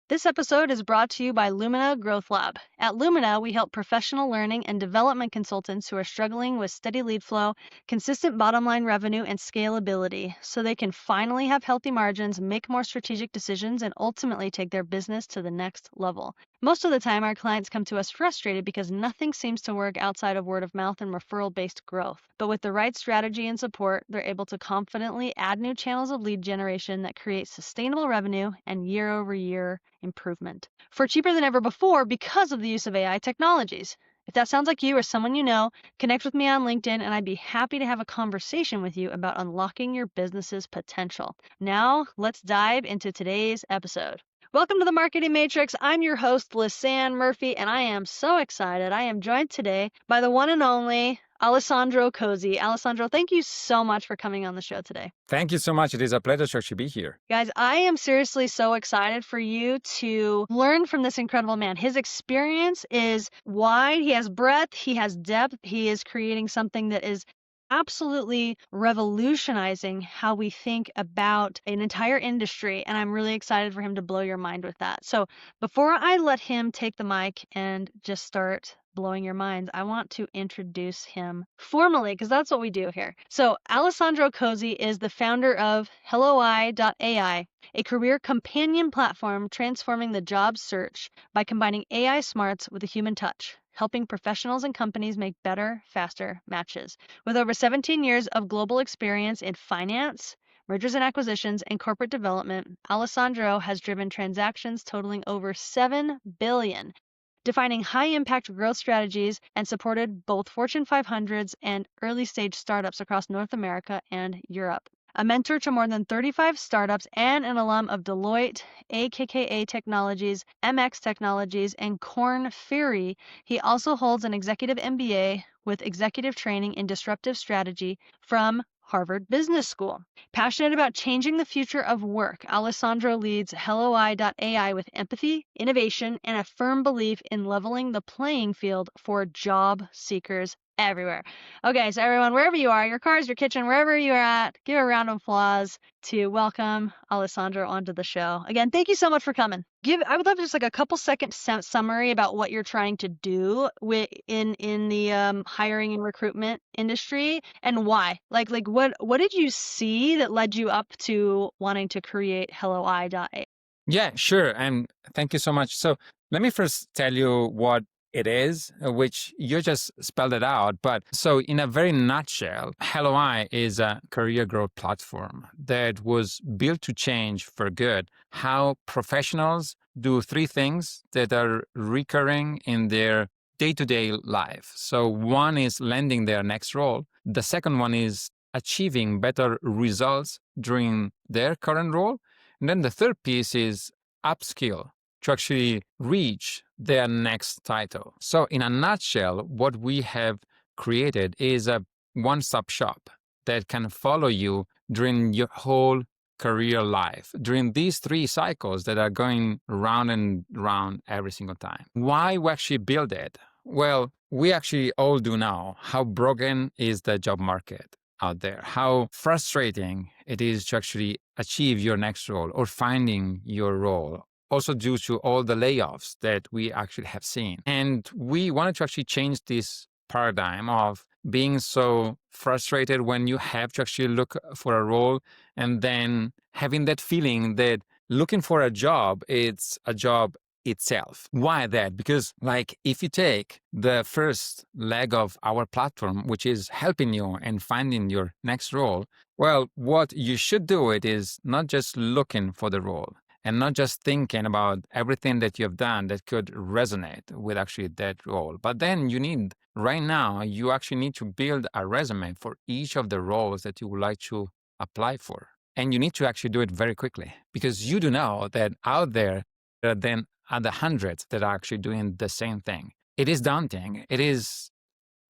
This episode is brought to you by Lumina Growth Lab. At Lumina, we help professional learning and development consultants who are struggling with steady lead flow, consistent bottom line revenue, and scalability so they can finally have healthy margins, make more strategic decisions, and ultimately take their business to the next level. Most of the time, our clients come to us frustrated because nothing seems to work outside of word of mouth and referral-based growth. But with the right strategy and support, they're able to confidently add new channels of lead generation that create sustainable revenue and year-over-year improvement for cheaper than ever before because of the use of AI technologies. If that sounds like you or someone you know, connect with me on LinkedIn and I'd be happy to have a conversation with you about unlocking your business's potential. Now, let's dive into today's episode. Welcome to the Marketing Matrix. I'm your host, Lisanne Murphy, and I am so excited. I am joined today by the one and only Alessandro Cozzi. Alessandro, thank you so much for coming on the show today. Thank you so much. It is a pleasure to actually be here. Guys, I am seriously so excited for you to learn from this incredible man. His experience is wide, he has breadth, he has depth, he is creating something that is absolutely revolutionizing how we think about an entire industry, and I'm really excited for him to blow your mind with that. So before I let him take the mic and just start blowing your minds, I want to introduce him formally because that's what we do here. So Alessandro Cozzi is the founder of HelloEye.ai, a career companion platform transforming the job search by combining AI smarts with a human touch, helping professionals and companies make better, faster matches. With over 17 years of global experience in finance, mergers and acquisitions, and corporate development, Alessandro has driven transactions totaling over $7 billion, defining high-impact growth strategies, and supported both Fortune 500s and early-stage startups across North America and Europe. A mentor to more than 35 startups and an alum of Deloitte, AKKA Technologies, MX Technologies, and Korn Ferry, he also holds an executive MBA with executive training in disruptive strategy from Harvard Business School. Passionate about changing the future of work, Alessandro leads HelloEye.ai with empathy, innovation, and a firm belief in leveling the playing field for job seekers everywhere. Okay, so everyone, wherever you are, your cars, your kitchen, wherever you are at, give a round of applause to welcome Alessandro onto the show. Again, thank you so much for coming. I would love just like a couple second summary about what you're trying to do in the hiring and recruitment industry and why. Like what did you see that led you up to wanting to create HelloEye.ai? Yeah, sure. And thank you so much. So let me first tell you what it is, which you just spelled it out. But so in a very nutshell, HelloEye is a career growth platform that was built to change for good how professionals do three things that are recurring in their day-to-day life. So one is landing their next role. The second one is achieving better results during their current role. And then the third piece is upskill to actually reach their next title. So in a nutshell, what we have created is a one-stop shop that can follow you during your whole career life, during these three cycles that are going round and round every single time. Why we actually build it? Well, we actually all do know how broken is the job market out there, how frustrating it is to actually achieve your next role or finding your role, also due to all the layoffs that we actually have seen. And we wanted to actually change this paradigm of being so frustrated when you have to actually look for a role and then having that feeling that looking for a job, it's a job itself. Why that? Because like if you take the first leg of our platform, which is helping you and finding your next role, well, what you should do it is not just looking for the role and not just thinking about everything that you have done that could resonate with actually that role. But then right now, you actually need to build a resume for each of the roles that you would like to apply for. And you need to actually do it very quickly because you do know that out there are then other hundreds that are actually doing the same thing. It is daunting. It is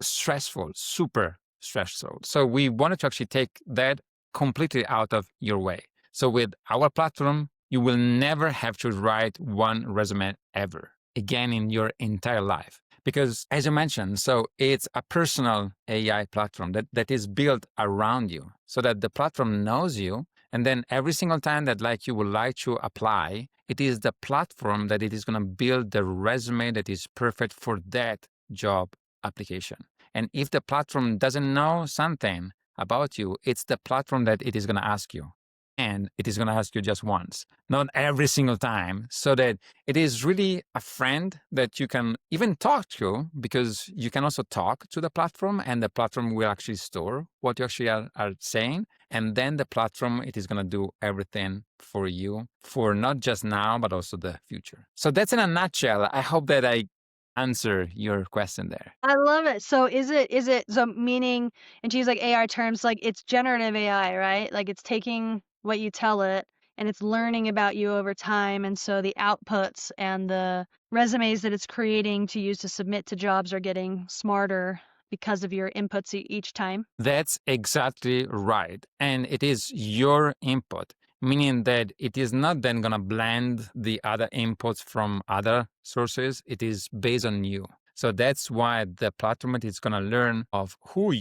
stressful, super stressful. So we wanted to actually take that completely out of your way. So with our platform, you will never have to write one resume ever again in your entire life. Because as you mentioned, so it's a personal AI platform that is built around you so that the platform knows you. And then every single time that like you would like to apply, It is the platform that it is going to build the resume that is perfect for that job application. And if the platform doesn't know something about you, it's the platform that it is going to ask you. And it is going to ask you just once, not every single time, so that it is really a friend that you can even talk to, because you can also talk to the platform and the platform will actually store what you actually are saying. And then the platform, it is going to do everything for you for not just now, but also the future. So that's in a nutshell. I hope that I answer your question there. I love it. So is it so meaning, and to use like AI terms, like it's generative AI, right? Like it's taking what you tell it and it's learning about you over time. And so the outputs and the resumes that it's creating to use to submit to jobs are getting smarter because of your inputs each time. That's exactly right. And it is your input, meaning that it is not then going to blend the other inputs from other sources. It is based on you. So that's why the platform is going to learn of who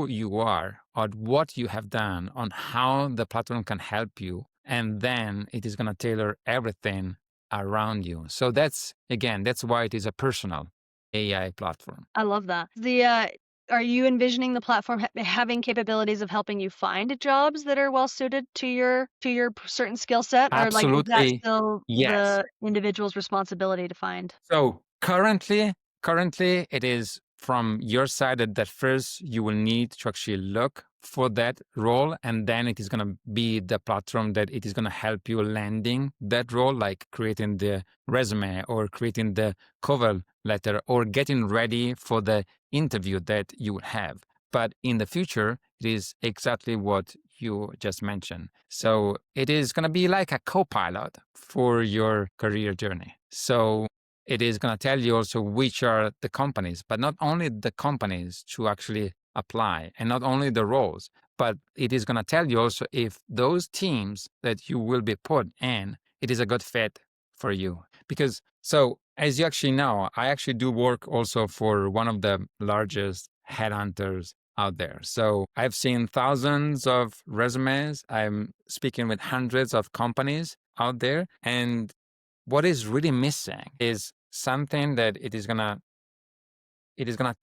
you are, or what you have done, on how the platform can help you, and then it is going to tailor everything around you. So that's why it is a personal AI platform. I love that. Are you envisioning the platform having capabilities of helping you find jobs that are well suited to your certain skill set, or like is that Absolutely, still yes. the individual's responsibility to find? So currently, it is from your side that first you will need to actually look for that role, and then it is going to be the platform that it is going to help you landing that role, like creating the resume or creating the cover letter or getting ready for the interview that you will have. But in the future, it is exactly what you just mentioned. So it is going to be like a co-pilot for your career journey. So it is going to tell you also which are the companies, but not only the companies to actually apply and not only the roles, but it is going to tell you also if those teams that you will be put in, it is a good fit for you. Because so as you actually know, I actually do work also for one of the largest headhunters out there. So I've seen thousands of resumes. I'm speaking with hundreds of companies out there. And what is really missing is something that it is gonna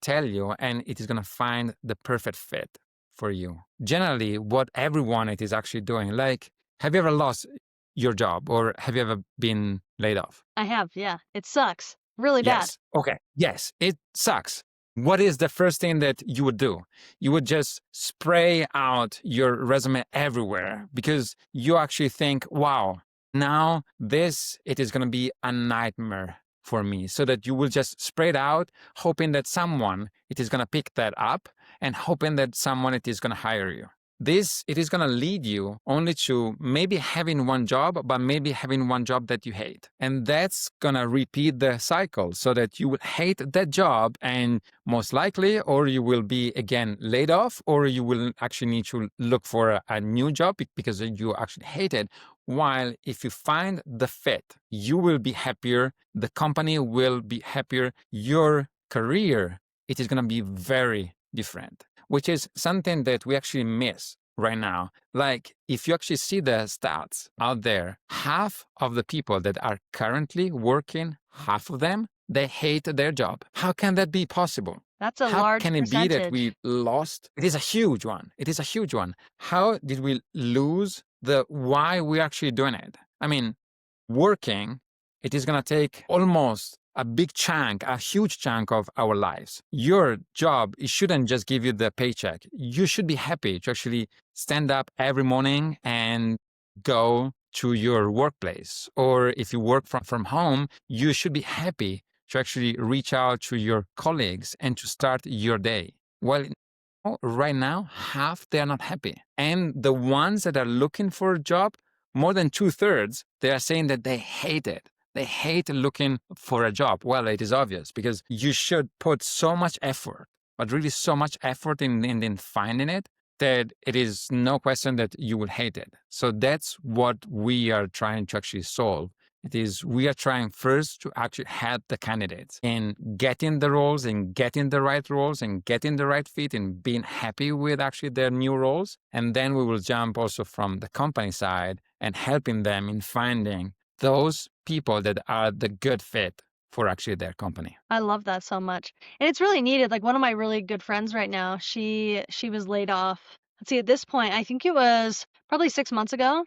tell you, and it is gonna find the perfect fit for you. Generally, what everyone it is actually doing, like, have you ever lost your job or have you ever been laid off? I have, yeah. It sucks. Really bad. Yes. Okay. Yes, it sucks. What is the first thing that you would do? You would just spray out your resume everywhere because you actually think, wow, now this, it is going to be a nightmare for me. So that you will just spray it out, hoping that someone, it is going to pick that up and hoping that someone, it is going to hire you. This, it is going to lead you only to maybe having one job, but maybe having one job that you hate. And that's going to repeat the cycle so that you will hate that job and most likely, or you will be again laid off, or you will actually need to look for a new job because you actually hate it. While if you find the fit, you will be happier, the company will be happier, your career, it is going to be very different, which is something that we actually miss right now. Like, if you actually see the stats out there, half of the people that are currently working, half of them, they hate their job. How can that be possible? That's a How large can it be that percentage. we lost? It is a huge one. It is a huge one. How did we lose the why we're actually doing it? I mean, working, it is going to take almost a big chunk, a huge chunk of our lives. Your job, it shouldn't just give you the paycheck. You should be happy to actually stand up every morning and go to your workplace. Or if you work from home, you should be happy to actually reach out to your colleagues and to start your day. Well, right now, half they are not happy. And the ones that are looking for a job, more than 2/3, they are saying that they hate it. They hate looking for a job. Well, it is obvious because you should put so much effort, but really so much effort in finding it, that it is no question that you will hate it. So that's what we are trying to actually solve. It is we are trying first to actually help the candidates in getting the roles and getting the right roles and getting the right fit and being happy with actually their new roles. And then we will jump also from the company side and helping them in finding those people that are the good fit for actually their company. I love that so much. And it's really needed. Like one of my really good friends right now, she was laid off. Let's see, at this point, I think it was probably 6 months ago.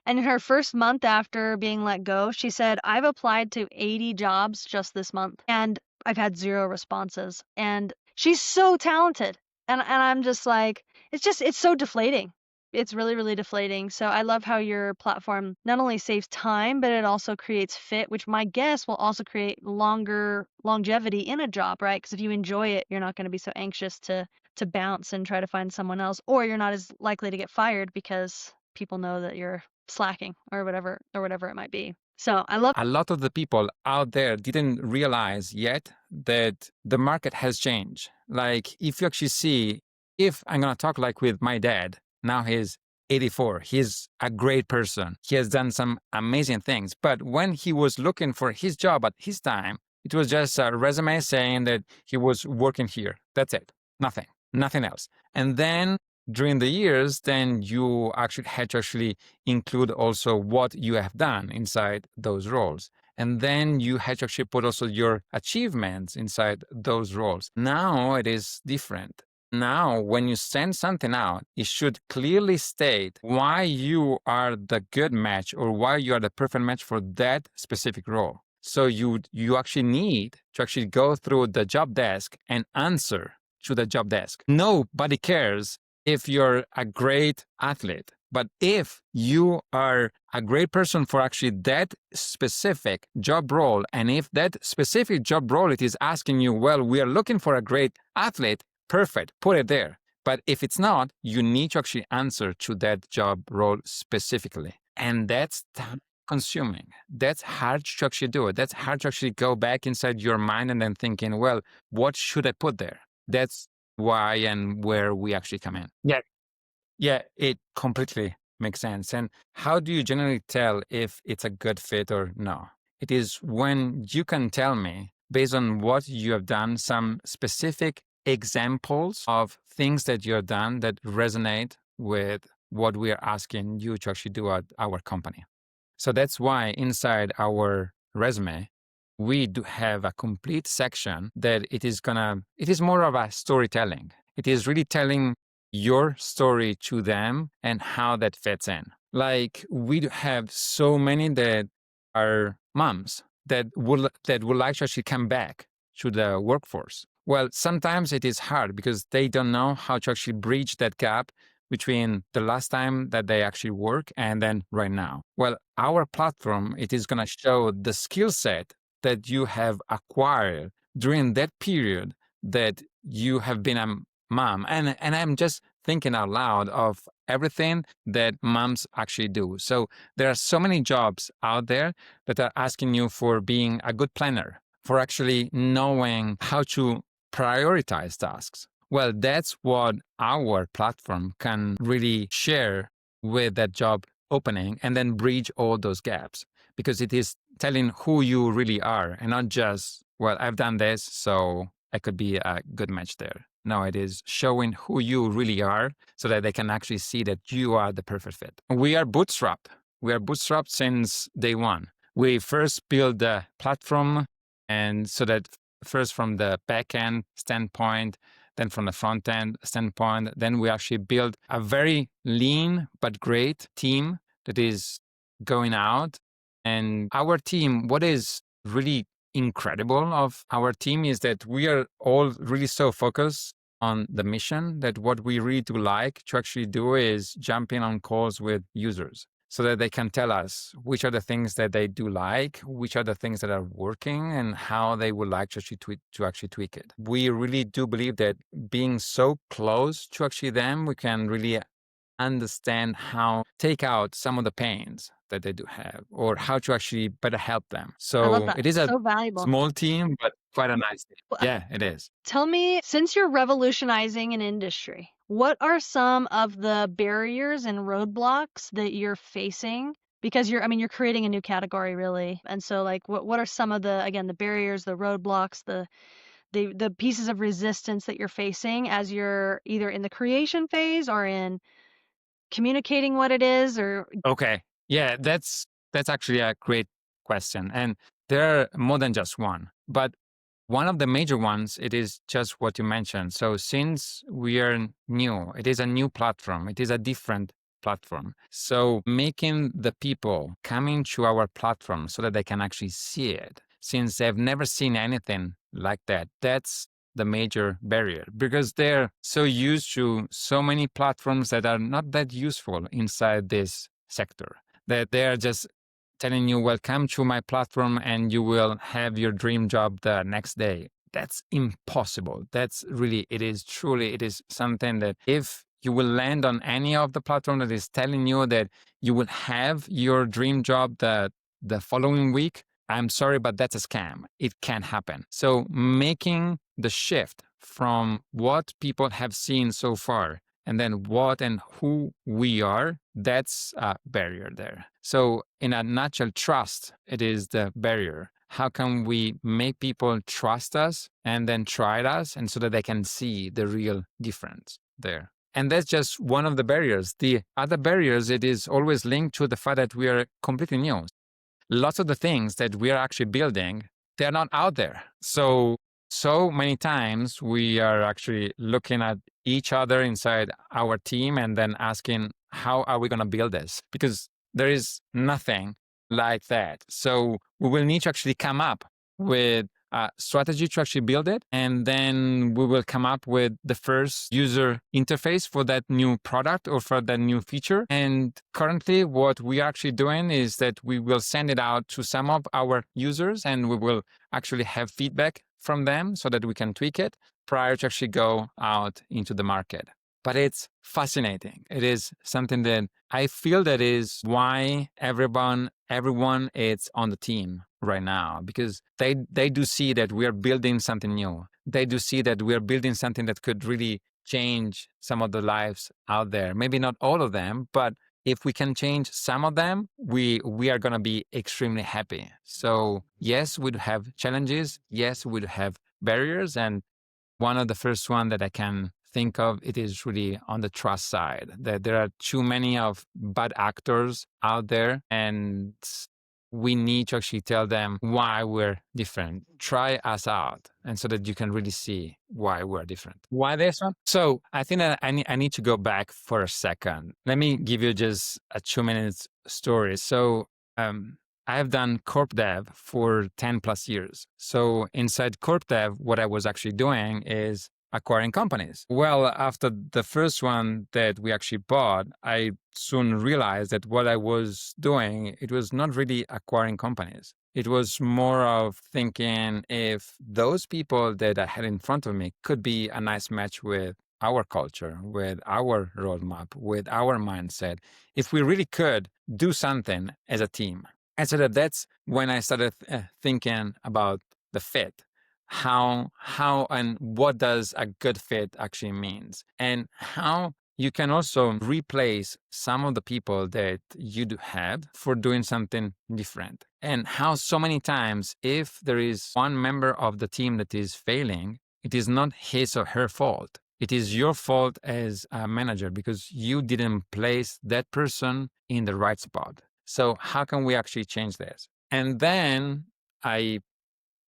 And in her first month after being let go, she said, "I've applied to 80 jobs just this month and I've had 0 responses." And she's so talented. And I'm just like, it's so deflating. It's really, really deflating. So I love how your platform not only saves time, but it also creates fit, which my guess will also create longer longevity in a job, right? Because if you enjoy it, you're not going to be so anxious to bounce and try to find someone else, or you're not as likely to get fired because people know that you're slacking or whatever it might be. So I love A lot of the people out there didn't realize yet that the market has changed. Like if you actually see, if I'm going to talk like with my dad, now he's 84, he's a great person. He has done some amazing things. But when he was looking for his job at his time, it was just a resume saying that he was working here. That's it. Nothing else. And then during the years, then you actually had to actually include also what you have done inside those roles. And then you had to actually put also your achievements inside those roles. Now it is different. Now, when you send something out, it should clearly state why you are the good match or why you are the perfect match for that specific role. So you actually need to actually go through the job desk and answer to the job desk. Nobody cares if you're a great athlete, but if you are a great person for actually that specific job role, and if that specific job role it is asking you, well, we are looking for a great athlete, perfect, put it there. But if it's not, you need to actually answer to that job role specifically. And that's time consuming. That's hard to actually do it. That's hard to actually go back inside your mind and then thinking, well, what should I put there? That's why and where we actually come in. Yeah, it completely makes sense. And how do you generally tell if it's a good fit or no? It is when you can tell me, based on what you have done, some specific examples of things that you have done that resonate with what we are asking you to actually do at our company. So that's why inside our resume, we do have a complete section that it is more of a storytelling. It is really telling your story to them and how that fits in. Like we do have so many that are moms that would like to actually come back to the workforce. Well, sometimes it is hard because they don't know how to actually bridge that gap between the last time that they actually work and then right now. Well, our platform, it is going to show the skill set that you have acquired during that period that you have been a mom. And I'm just thinking out loud of everything that moms actually do. So there are so many jobs out there that are asking you for being a good planner, for actually knowing how to prioritize tasks. Well, that's what our platform can really share with that job opening and then bridge all those gaps because it is telling who you really are and not just, well, I've done this, so I could be a good match there. No, it is showing who you really are so that they can actually see that you are the perfect fit. We are bootstrapped. We are bootstrapped since day one. We first built the platform, and so that first from the back end standpoint, then from the front end standpoint, then we actually build a very lean but great team that is going out. And our team, what is really incredible of our team is that we are all really so focused on the mission that what we really do like to actually do is jump in on calls with users so that they can tell us which are the things that they do like, which are the things that are working, and how they would like to actually tweak it. We really do believe that being so close to actually them, we can really understand how take out some of the pains that they do have or how to actually better help them. I love So that. it is a So valuable. small team, but quite a nice team. Well, Yeah, it is. tell me, since you're revolutionizing an industry, what are some of the barriers and roadblocks that you're facing? Because you're creating a new category really. And so like what are some of the, again, the barriers, the roadblocks, the pieces of resistance that you're facing as you're either in the creation phase or in communicating what it is or Okay. Yeah, that's That's actually a great question. And there are more than just one. But one of the major ones, it is just what you mentioned. So since we are new, it is a new platform, it is a different platform. So making the people coming to our platform so that they can actually see it, since they've never seen anything like that, that's the major barrier, because they're so used to so many platforms that are not that useful inside this sector, that they're just telling you, well, come to my platform and you will have your dream job the next day. That's impossible. That's really, it is truly, it is something that if you will land on any of the platform that is telling you that you will have your dream job the following week, I'm sorry, but that's a scam. It can't happen. So making the shift from what people have seen so far and then what and who we are, that's a barrier there. So in a nutshell, trust, it is the barrier. How can we make people trust us and then try us, and so that they can see the real difference there? And that's just one of the barriers. The other barriers, it is always linked to the fact that we are completely new. Lots of the things that we are actually building, they're not out there. So many times we are actually looking at each other inside our team and then asking, how are we going to build this? Because there is nothing like that. So we will need to actually come up with a strategy to actually build it. And then we will come up with the first user interface for that new product or for that new feature. And currently what we are actually doing is that we will send it out to some of our users and we will actually have feedback from them so that we can tweak it prior to actually go out into the market. But it's fascinating. It is something that I feel that is why everyone is on the team right now, because they do see that we are building something new. They do see that we are building something that could really change some of the lives out there. Maybe not all of them, but if we can change some of them, we are going to be extremely happy. So yes, we'd have challenges. Yes, we'd have barriers. And one of the first one that I can think of, it is really on the trust side, that there are too many of bad actors out there, and we need to actually tell them why we're different. Try us out, and so that you can really see why we're different. Why this one? So I think that I need to go back for a second. Let me give you just a 2 minutes story. So I have done corp dev for 10 plus years. So inside corp dev, what I was actually doing is acquiring companies. Well, after the first one that we actually bought, I soon realized that what I was doing, it was not really acquiring companies. It was more of thinking if those people that I had in front of me could be a nice match with our culture, with our roadmap, with our mindset, if we really could do something as a team. And so that's when I started thinking about the fit. How and what does a good fit actually means, and how you can also replace some of the people that you do have for doing something different. And how so many times, if there is one member of the team that is failing, it is not his or her fault. It is your fault as a manager because you didn't place that person in the right spot. So how can we actually change this? And then I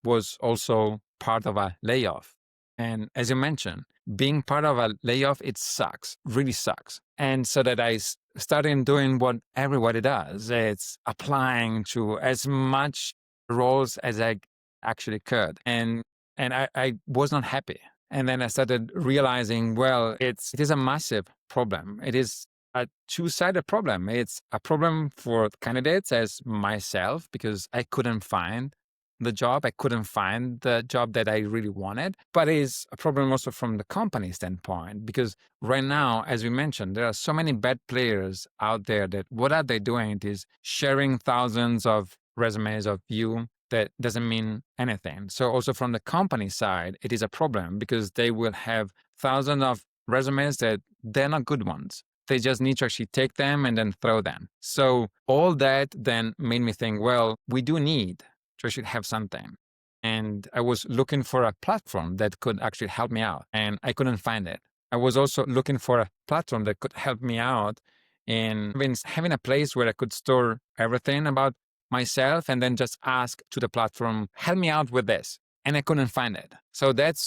was also part of a layoff. And as you mentioned, being part of a layoff, it sucks, really sucks. And so that I started doing what everybody does. It's applying to as much roles as I actually could. And I was not happy. And then I started realizing, well, it is a massive problem. It is a two-sided problem. It's a problem for candidates as myself, because I couldn't find the job. I couldn't find the job that I really wanted, but it's a problem also from the company standpoint, because right now, as we mentioned, there are so many bad players out there that what are they doing? It is sharing thousands of resumes of you that doesn't mean anything. So also from the company side, it is a problem because they will have thousands of resumes that they're not good ones. They just need to actually take them and then throw them. So all that then made me think, well, we do need to actually have something. And I was looking for a platform that could actually help me out, and I couldn't find it. I was also looking for a platform that could help me out in having a place where I could store everything about myself and then just ask to the platform, help me out with this. And I couldn't find it. So that's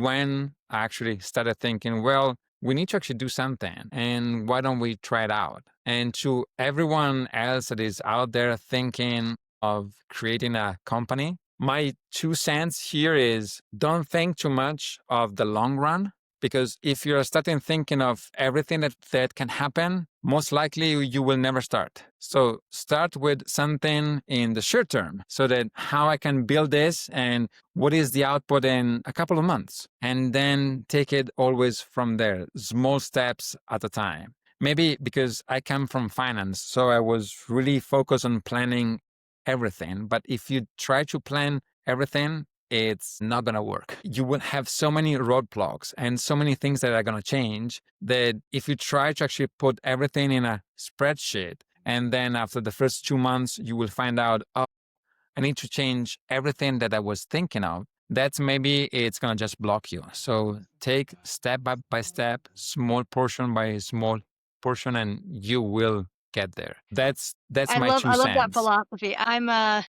when I actually started thinking, well, we need to actually do something. And why don't we try it out? And to everyone else that is out there thinking of creating a company, my 2 cents here is don't think too much of the long run. Because if you're starting thinking of everything that can happen, most likely you will never start. So start with something in the short term so that how I can build this and what is the output in a couple of months. And then take it always from there, small steps at a time. Maybe because I come from finance, so I was really focused on planning everything. But if you try to plan everything, it's not going to work. You will have so many roadblocks and so many things that are going to change that if you try to actually put everything in a spreadsheet, and then after the first 2 months, you will find out, oh, I need to change everything that I was thinking of. That's maybe it's going to just block you. So take step by step, small portion by small portion, and you will get there. That's my two I love that cents. philosophy.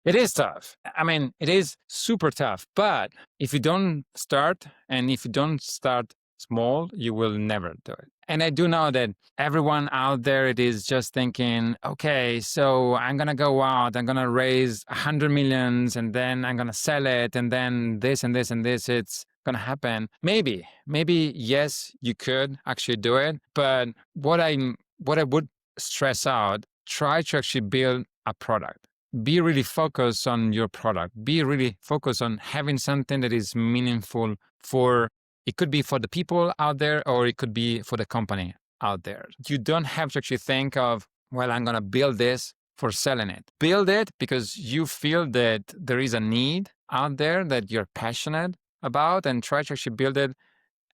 It is tough. I mean, it is super tough. But if you don't start and if you don't start small, you will never do it. And I do know that everyone out there, it is just thinking, okay, so I'm going to go out, I'm going to raise 100 millions and then I'm going to sell it. And then this and this and this, it's going to happen. Maybe, yes, you could actually do it. But what I would stress out, try to actually build a product. Be really focused on your product. Be really focused on having something that is meaningful for, it could be for the people out there or it could be for the company out there. You don't have to actually think of, well, I'm going to build this for selling it. Build it because you feel that there is a need out there that you're passionate about, and try to actually build it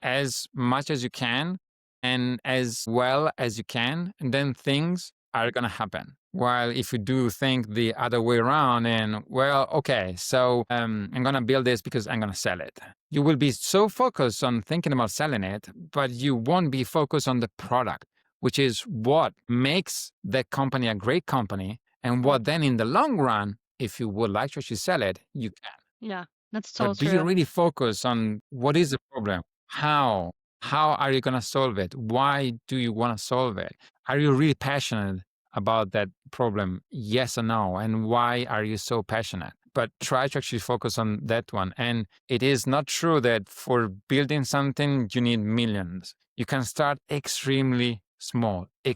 as much as you can and as well as you can, and then things are going to happen. While if you do think the other way around and, well, okay, so I'm going to build this because I'm going to sell it. You will be so focused on thinking about selling it, but you won't be focused on the product, which is what makes the company a great company. And what then in the long run, if you would like to actually sell it, you can. Yeah, that's so But be true. really focused on what is the problem? How? How are you going to solve it? Why do you want to solve it? Are you really passionate about that problem? Yes or no? And why are you so passionate? But try to actually focus on that one. And it is not true that for building something, you need millions. You can start extremely small, I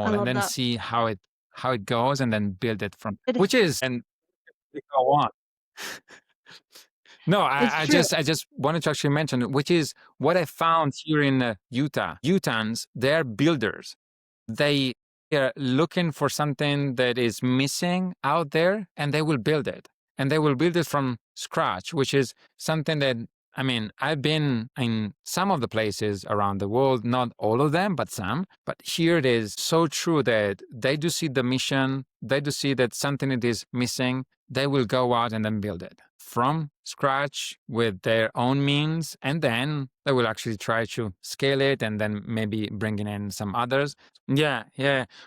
and love then that. see how it goes and then build it from, It, which is, and we go on. No, it's I true. just wanted to actually mention, which is what I found here in Utah. Utahns, they're builders. They are looking for something that is missing out there, and they will build it. And they will build it from scratch, which is something that, I mean, I've been in some of the places around the world, not all of them, but some. But here it is so true that they do see the mission, they do see that something that is missing, they will go out and then build it from scratch with their own means, and then they will actually try to scale it and then maybe bringing in some others. Yeah.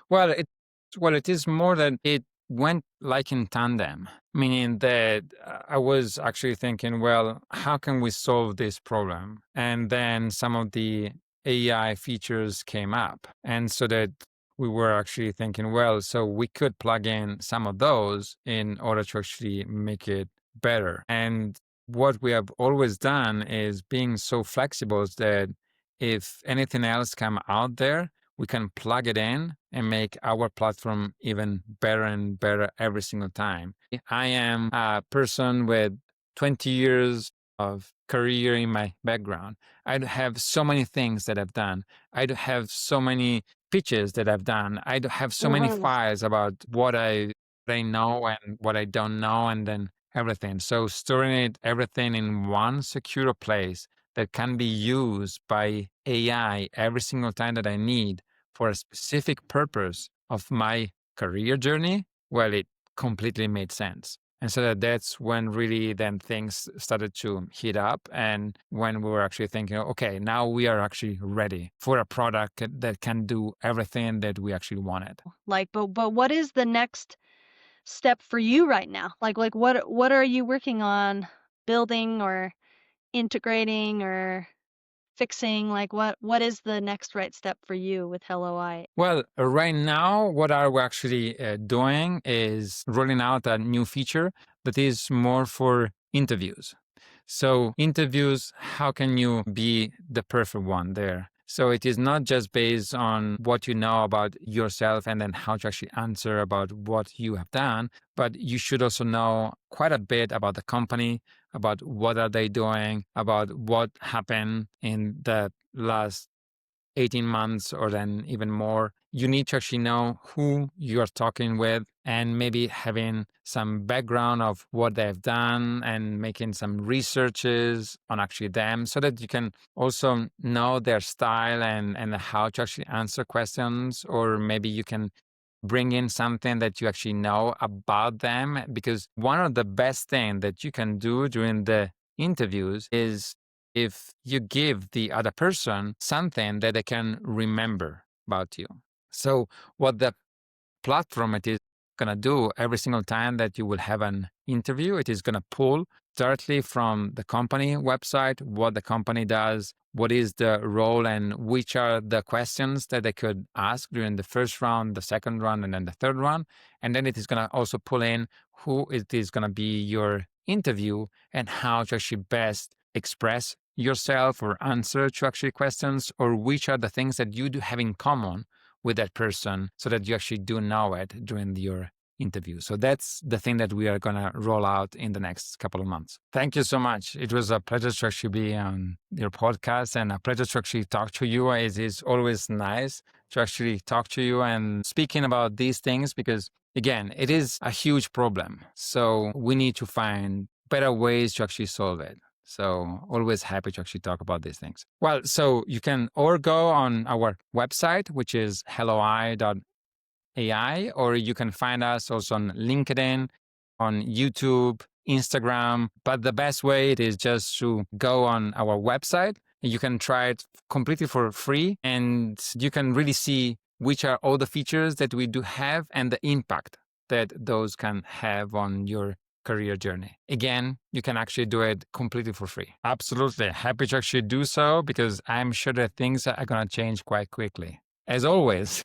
Well, it is more that it went like in tandem, meaning that I was actually thinking, well, how can we solve this problem? And then some of the AI features came up, and so that we were actually thinking, well, so we could plug in some of those in order to actually make it better. And what we have always done is being so flexible that if anything else come out there, we can plug it in and make our platform even better and better every single time. I am a person with 20 years of career in my background. I have so many things that I've done. I have so many pitches that I've done. I have so many Mhm. files about what I know and what I don't know, and then everything. So storing everything in one secure place that can be used by AI every single time that I need for a specific purpose of my career journey, well, it completely made sense. And so that's when really then things started to heat up, and when we were actually thinking, okay, now we are actually ready for a product that can do everything that we actually wanted. Like, but what is the next step for you right now? Like what are you working on building or integrating or fixing? Like what is the next right step for you with HelloEye? Well, right now, what are we actually doing is rolling out a new feature that is more for interviews. So, interviews, how can you be the perfect one there? So, it is not just based on what you know about yourself and then how to actually answer about what you have done, but you should also know quite a bit about the company, about what are they doing, about what happened in the last 18 months or then even more. You need to actually know who you're talking with and maybe having some background of what they've done and making some researches on actually them so that you can also know their style and how to actually answer questions, or maybe you can bring in something that you actually know about them, because one of the best things that you can do during the interviews is if you give the other person something that they can remember about you. So what the platform it is going to do every single time that you will have an interview, it is going to pull directly from the company website what the company does, what is the role, and which are the questions that they could ask during the first round, the second round, and then the third round. And then it is going to also pull in who it is going to be your interview and how to actually best express yourself or answer to actually questions, or which are the things that you do have in common with that person so that you actually do know it during your interview. So that's the thing that we are going to roll out in the next couple of months. Thank you so much. It was a pleasure to actually be on your podcast and a pleasure to actually talk to you. It is always nice to actually talk to you and speaking about these things because, again, it is a huge problem. So we need to find better ways to actually solve it. So always happy to actually talk about these things. Well, so you can or go on our website, which is HelloEye.ai, or you can find us also on LinkedIn, on YouTube, Instagram. But the best way it is just to go on our website. You can try it completely for free, and you can really see which are all the features that we do have and the impact that those can have on your career journey. Again, you can actually do it completely for free. Absolutely. Happy to actually do so because I'm sure that things are going to change quite quickly. As always,